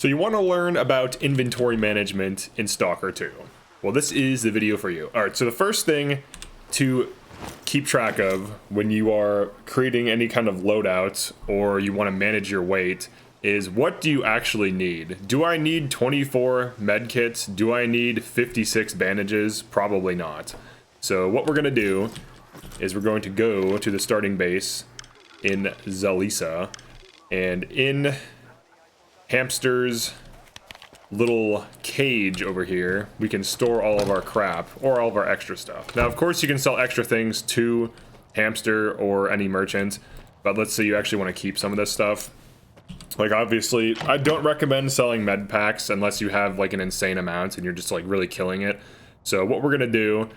So you want to learn about inventory management in Stalker 2. Well, this is the video for you. All right, so the first thing to keep track of when you are creating any kind of loadout or you want to manage your weight is, what do you actually need? Do I need 24 med kits? Do I need 56 bandages? Probably not. So what we're going to do is we're going to go to the starting base in Zalisa, and in Hamster's little cage over here, we can store all of our crap or all of our extra stuff. Now, of course, you can sell extra things to Hamster or any merchant, but let's say you actually want to keep some of this stuff. Like, obviously, I don't recommend selling med packs unless you have like an insane amount and you're just like really killing it. So what we're gonna do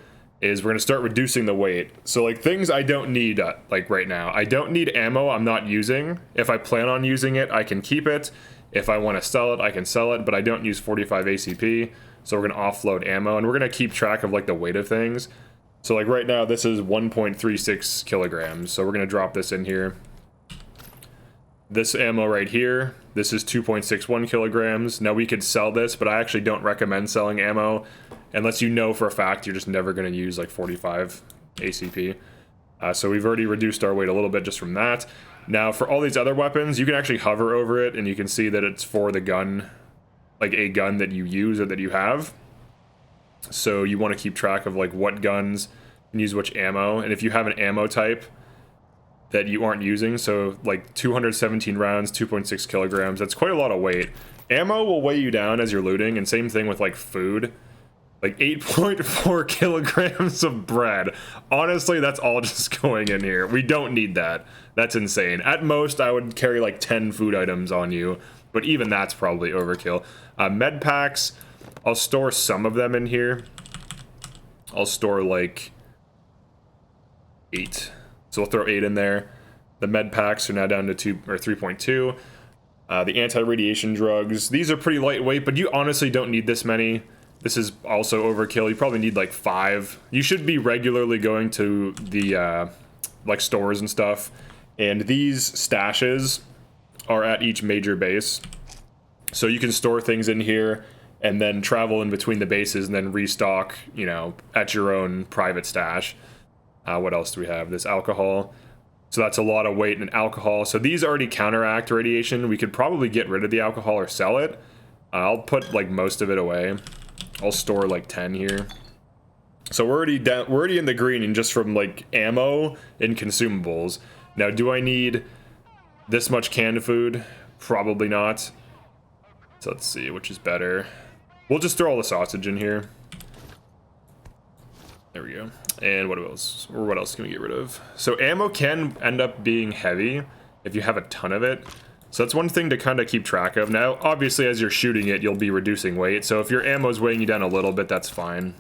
is we're gonna start reducing the weight. So like things I don't need like right now. I don't need ammo I'm not using. If I plan on using it, I can keep it. If I want to sell it, I can sell it, but I don't use 45 ACP. So we're gonna offload ammo, and we're gonna keep track of like the weight of things. So like right now, this is 1.36 kilograms. So we're gonna drop this in here. This ammo right here, this is 2.61 kilograms. Now we could sell this, but I actually don't recommend selling ammo unless you know for a fact you're just never gonna use like 45 ACP. So we've already reduced our weight a little bit just from that. Now for all these other weapons, you can actually hover over it and you can see that it's for the gun, like a gun that you use or that you have. So you want to keep track of like what guns can use which ammo, and if you have an ammo type that you aren't using, so like 217 rounds, 2.6 kilograms, that's quite a lot of weight. Ammo will weigh you down as you're looting, and same thing with like food. Like 8.4 kilograms of bread. Honestly, that's all just going in here. We don't need that. That's insane. At most, I would carry like 10 food items on you, but even that's probably overkill. Med packs, I'll store some of them in here. I'll store like 8. So we'll throw 8 in there. The med packs are now down to 2 or 3.2. The anti-radiation drugs, these are pretty lightweight, but you honestly don't need this many. This is also overkill. You probably need like 5. You should be regularly going to the like stores and stuff. And these stashes are at each major base. So you can store things in here and then travel in between the bases and then restock, you know, at your own private stash. What else do we have? This alcohol. So that's a lot of weight in alcohol. So these already counteract radiation. We could probably get rid of the alcohol or sell it. I'll put like most of it away. I'll store like 10 here. So we're already down, we're already in the green, and just from like ammo and consumables. Now, do I need this much canned food? Probably not. So let's see which is better. We'll just throw all the sausage in here. There we go. And what else? Or what else can we get rid of? So ammo can end up being heavy if you have a ton of it. So that's one thing to kind of keep track of. Now, obviously, as you're shooting it, you'll be reducing weight. So if your ammo is weighing you down a little bit, that's fine.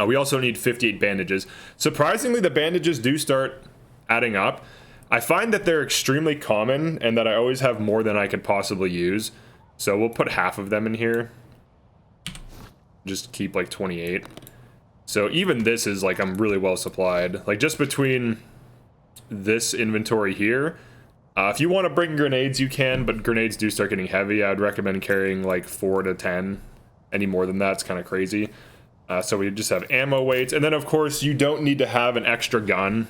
We also need 58 bandages. Surprisingly, the bandages do start adding up. I find that they're extremely common and that I always have more than I could possibly use. So we'll put half of them in here. Just keep like 28. So even this is like, I'm really well supplied. Like just between this inventory here, if you want to bring grenades, you can, but grenades do start getting heavy. I'd recommend carrying like 4 to 10. Any more than that's kind of crazy. So we just have ammo weights, and then of course you don't need to have an extra gun.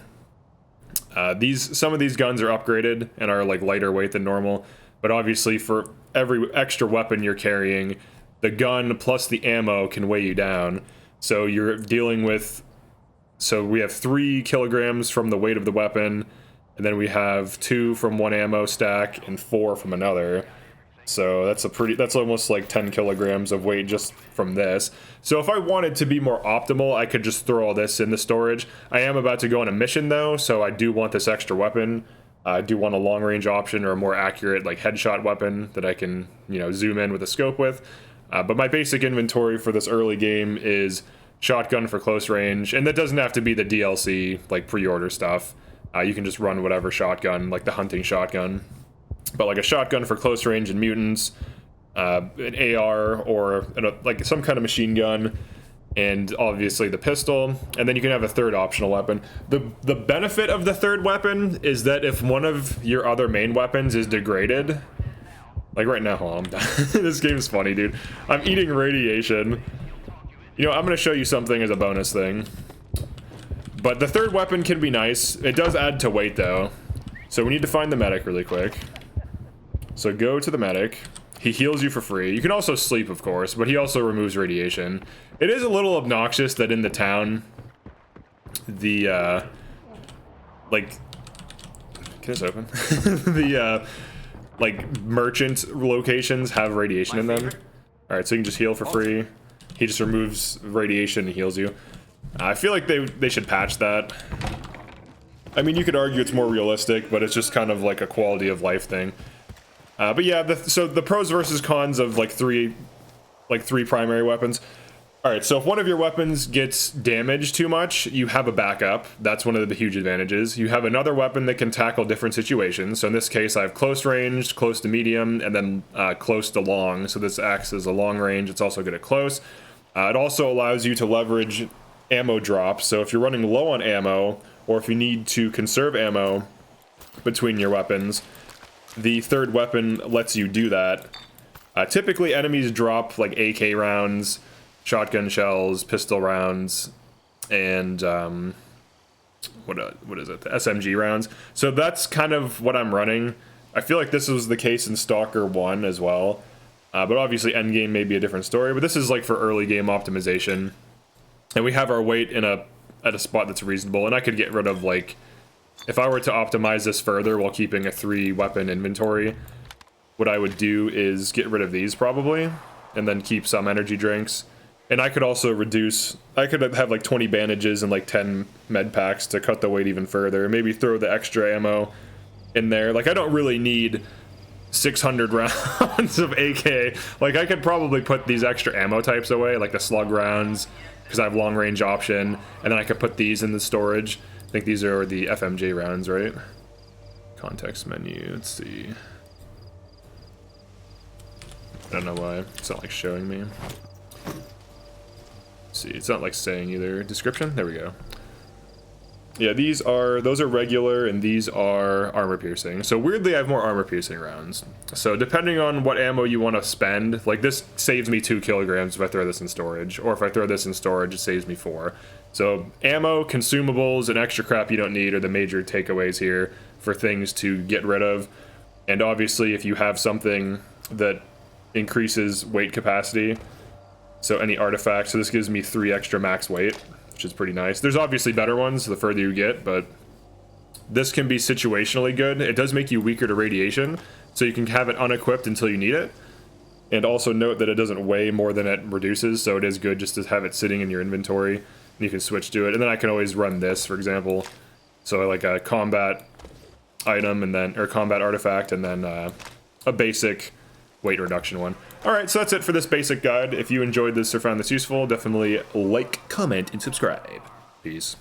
Some of these guns are upgraded and are like lighter weight than normal, but obviously for every extra weapon you're carrying, the gun plus the ammo can weigh you down. So you're dealing with, so we have 3 kilograms from the weight of the weapon, and then we have 2 from one ammo stack and 4 from another. So that's almost like 10 kilograms of weight just from this. So if I wanted to be more optimal, I could just throw all this in the storage. I am about to go on a mission though, so I do want this extra weapon. I do want a long range option or a more accurate like headshot weapon that I can, you know, zoom in with a scope with. But my basic inventory for this early game is shotgun for close range, and that doesn't have to be the DLC like pre-order stuff. You can just run whatever shotgun, like the hunting shotgun. But like a shotgun for close range and mutants, an AR or like some kind of machine gun, and obviously the pistol, and then you can have a third optional weapon. The benefit of the third weapon is that if one of your other main weapons is degraded, Like right now, hold on. This game's funny, dude. I'm eating radiation. You know, I'm gonna show you something as a bonus thing. But the third weapon can be nice. It does add to weight though. So we need to find the medic really quick. So go to the medic. He heals you for free. You can also sleep, of course, but he also removes radiation. It is a little obnoxious that in the town, the, like, can this open? The, like, merchant locations have radiation in them. Alright, so you can just heal for free. He just removes radiation and heals you. I feel like they should patch that. I mean, you could argue it's more realistic, but it's just kind of like a quality of life thing. But yeah, so the pros versus cons of like three primary weapons. All right, so if one of your weapons gets damaged too much, you have a backup. That's one of the huge advantages. You have another weapon that can tackle different situations. So in this case, I have close range, close to medium, and then close to long. So this acts as a long range. It's also good at close. It also allows you to leverage ammo drops. So if you're running low on ammo, or if you need to conserve ammo between your weapons, the third weapon lets you do that. Typically, enemies drop like AK rounds, shotgun shells, pistol rounds, and what is it? The SMG rounds. So that's kind of what I'm running. I feel like this was the case in STALKER 1 as well. But obviously endgame may be a different story, but this is like for early game optimization. And we have our weight at a spot that's reasonable, and I could get rid of, like, if I were to optimize this further while keeping a 3-weapon inventory, what I would do is get rid of these probably, and then keep some energy drinks. And I could also reduce, I could have like 20 bandages and like 10 med packs to cut the weight even further, maybe throw the extra ammo in there. Like, I don't really need 600 rounds of AK. Like, I could probably put these extra ammo types away, like the slug rounds, because I have long range option, and then I could put these in the storage. I think these are the FMJ rounds, right? Context menu, let's see. I don't know why, it's not like showing me. Let's see, it's not like saying either. Description, there we go. Yeah, those are regular, and these are armor piercing. So weirdly, I have more armor piercing rounds. So depending on what ammo you want to spend, like this saves me 2 kilograms if I throw this in storage, or if I throw this in storage, it saves me 4. So ammo, consumables, and extra crap you don't need are the major takeaways here for things to get rid of. And obviously, if you have something that increases weight capacity, so any artifact, so this gives me 3 extra max weight, which is pretty nice. There's obviously better ones the further you get, but this can be situationally good. It does make you weaker to radiation, so you can have it unequipped until you need it. And also note that it doesn't weigh more than it reduces, so it is good just to have it sitting in your inventory, and you can switch to it. And then I can always run this, for example. So like a combat item, and then, or combat artifact, and then a basic weight reduction one. Alright, so that's it for this basic guide. If you enjoyed this or found this useful, definitely like, comment, and subscribe. Peace.